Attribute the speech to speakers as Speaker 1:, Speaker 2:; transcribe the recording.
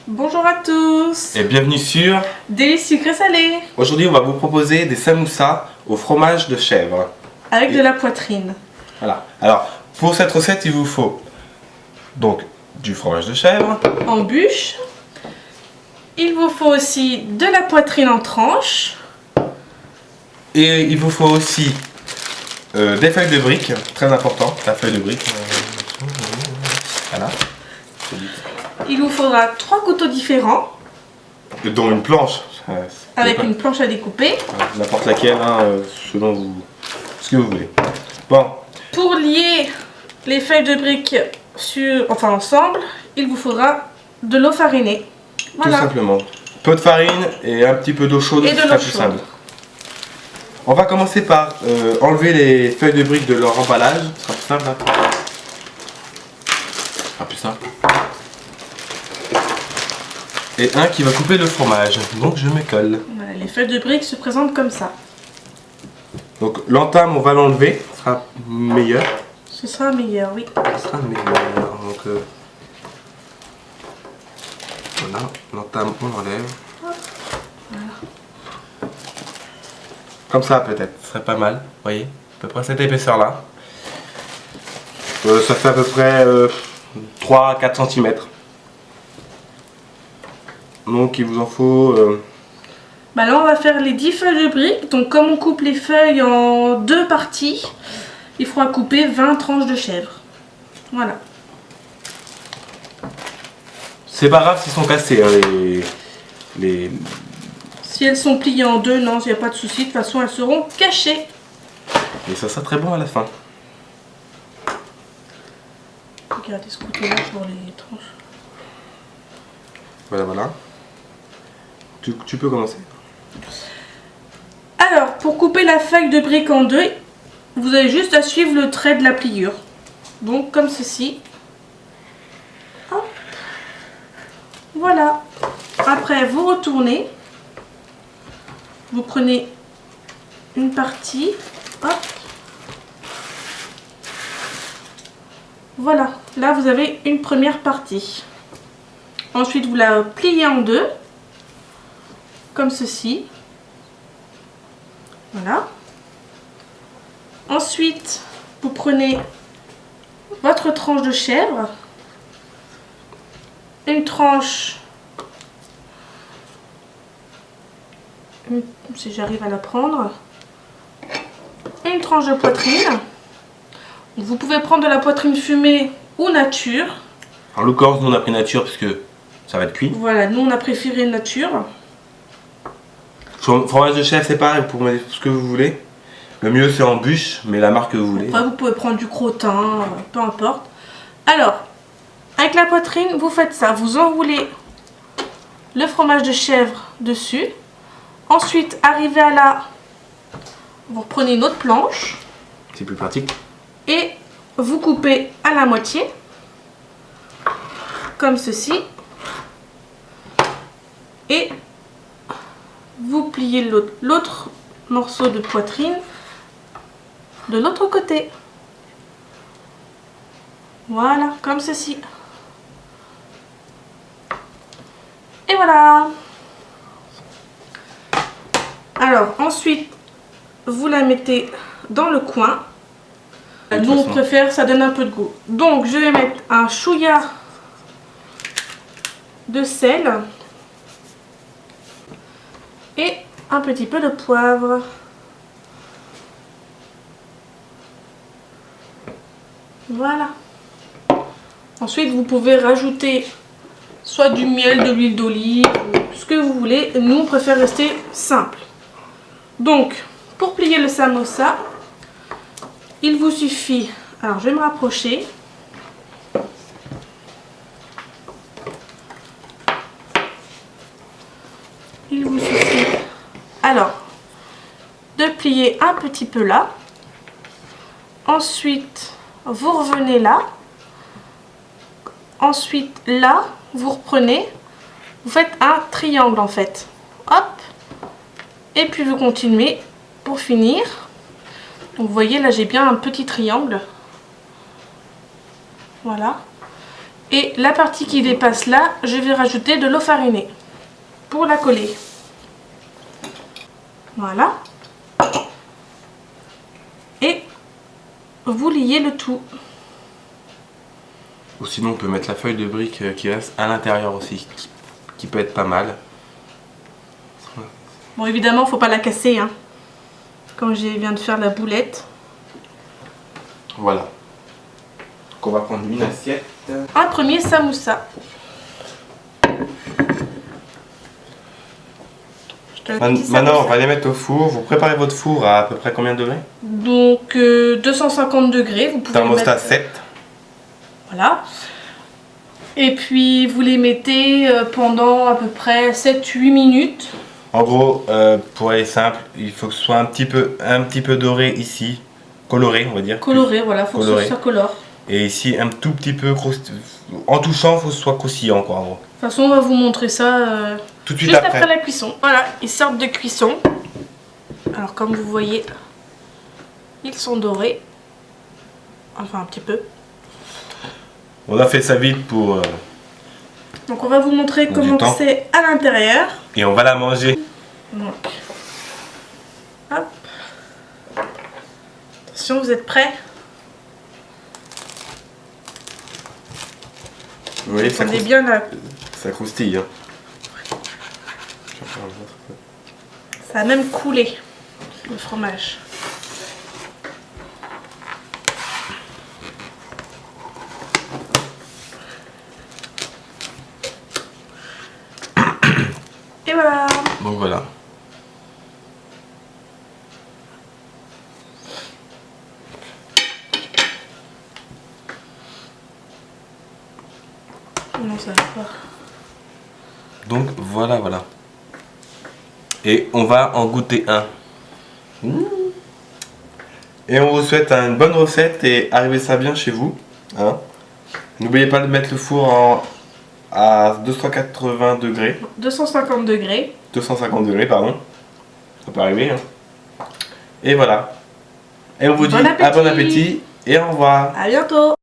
Speaker 1: Bonjour à tous
Speaker 2: et bienvenue sur
Speaker 1: Délices sucré salé
Speaker 2: Aujourd'hui on va vous proposer des samoussas au fromage de chèvre.
Speaker 1: avec de la poitrine.
Speaker 2: Voilà. Alors pour cette recette il vous faut donc du fromage de chèvre,
Speaker 1: En bûche. Il vous faut aussi de la poitrine en tranches.
Speaker 2: et il vous faut aussi des feuilles de briques, très important, la feuille de briques. Voilà.
Speaker 1: Il vous faudra 3 couteaux différents
Speaker 2: Dont une planche.
Speaker 1: avec une planche à découper.
Speaker 2: N'importe laquelle, hein, selon ce que vous voulez. Bon,
Speaker 1: Pour lier les feuilles de briques ensemble, il vous faudra de l'eau farinée. Voilà.
Speaker 2: tout simplement. Peu de farine et un petit peu d'eau chaude,
Speaker 1: Et de
Speaker 2: ce
Speaker 1: l'eau
Speaker 2: sera plus
Speaker 1: chaude.
Speaker 2: simple. On va commencer par enlever les feuilles de briques de leur emballage. Ce sera plus simple. Hein. Ce sera plus simple. Et un qui va couper le fromage. Donc je me colle.
Speaker 1: Voilà, les feuilles de briques se présentent comme ça.
Speaker 2: Donc l'entame, on va l'enlever. Ce sera meilleur.
Speaker 1: Ce sera meilleur, oui.
Speaker 2: Ce sera meilleur. Donc voilà, l'entame, on l'enlève. Comme ça peut-être, ce serait pas mal, vous voyez, à peu près cette épaisseur là. Ça fait à peu près 3-4 cm. Donc il vous en faut...
Speaker 1: Bah là on va faire les 10 feuilles de briques. Donc comme on coupe les feuilles en 2 parties, il faudra couper 20 tranches de chèvre. Voilà.
Speaker 2: C'est pas grave s'ils sont cassés, hein, les...
Speaker 1: Si elles sont pliées en 2, non, il n'y a pas de souci. De toute façon, elles seront cachées.
Speaker 2: Et ça sera très bon à la fin.
Speaker 1: Regardez ce côté-là pour les tranches.
Speaker 2: Voilà, voilà. Tu peux commencer.
Speaker 1: Alors, pour couper la feuille de brique en 2, vous avez juste à suivre le trait de la pliure. Donc, comme ceci. Hop. Voilà. Après, vous retournez. Vous prenez une partie. Hop. Voilà. Là, vous avez une première partie. Ensuite, vous la pliez en 2. Comme ceci. Voilà. Ensuite, vous prenez votre tranche de chèvre. Une tranche, si j'arrive à la prendre, une tranche de poitrine. Vous pouvez prendre de la poitrine fumée ou nature.
Speaker 2: En l'occurrence, nous on a pris nature parce que ça va être cuit.
Speaker 1: Voilà, nous on a préféré nature.
Speaker 2: Sur fromage de chèvre, c'est pareil, vous pouvez mettre ce que vous voulez. Le mieux c'est en bûche, mais la marque que vous voulez.
Speaker 1: Après, vous pouvez prendre du crottin, peu importe. Alors, avec la poitrine, vous faites ça. Vous enroulez le fromage de chèvre dessus. Ensuite, arrivé à là, vous reprenez une autre planche.
Speaker 2: C'est plus pratique.
Speaker 1: Et vous coupez à la moitié. Comme ceci. Et vous pliez l'autre morceau de poitrine de l'autre côté. Voilà, comme ceci. Et voilà. Alors, ensuite, vous la mettez dans le coin. Nous, on préfère, ça donne un peu de goût. Donc, je vais mettre un chouïa de sel et un petit peu de poivre. Voilà. Ensuite, vous pouvez rajouter soit du miel, de l'huile d'olive, ce que vous voulez. Nous, on préfère rester simple. Donc, pour plier le samosa, il vous suffit... Alors, je vais me rapprocher. Il vous suffit, alors, de plier un petit peu là. Ensuite, vous revenez là. Ensuite, là, vous reprenez. Vous faites un triangle en fait. Hop. Et puis vous continuez pour finir. Donc vous voyez là j'ai bien un petit triangle. Voilà. Et la partie qui dépasse là, je vais rajouter de l'eau farinée pour la coller. Voilà. Et vous liez le tout.
Speaker 2: Ou sinon on peut mettre la feuille de brique qui reste à l'intérieur aussi, qui peut être pas mal.
Speaker 1: Bon, évidemment, faut pas la casser, hein. Comme je viens de faire la boulette.
Speaker 2: Voilà. Donc on va prendre une assiette.
Speaker 1: Un premier samoussa.
Speaker 2: Maintenant, on va les mettre au four. Vous préparez votre four à peu près combien de degrés?
Speaker 1: Donc 250 degrés. Vous pouvez
Speaker 2: Thermostat
Speaker 1: mettre...
Speaker 2: 7.
Speaker 1: Voilà. Et puis vous les mettez pendant à peu près 7-8 minutes.
Speaker 2: En gros, pour aller simple, il faut que ce soit un petit peu doré ici. Coloré, on va dire.
Speaker 1: Coloré, voilà, faut que ça colore.
Speaker 2: Et ici, un tout petit peu en touchant, il faut que ce soit croustillant, quoi, en gros.
Speaker 1: De toute façon, on va vous montrer ça
Speaker 2: tout de suite
Speaker 1: juste après la cuisson. Voilà, ils sortent de cuisson. Alors, comme vous voyez, ils sont dorés. Enfin, un petit peu.
Speaker 2: On a fait ça vite pour...
Speaker 1: Donc, on va vous montrer comment c'est à l'intérieur.
Speaker 2: Et on va la manger.
Speaker 1: Donc, hop. Attention, vous êtes prêts?
Speaker 2: Vous voyez, ça croustille.
Speaker 1: Bien là.
Speaker 2: Ça croustille. Hein.
Speaker 1: Ça a même coulé, le fromage. Et voilà.
Speaker 2: Donc voilà.
Speaker 1: Non, ça va pas.
Speaker 2: Donc voilà. Et on va en goûter un. Et on vous souhaite une bonne recette et arrivez ça bien chez vous. Hein. N'oubliez pas de mettre le four à 280 degrés.
Speaker 1: 250 degrés.
Speaker 2: 250 degrés, pardon. Ça peut arriver. Hein. Et voilà. Et on vous dit à bon appétit et au revoir.
Speaker 1: À bientôt.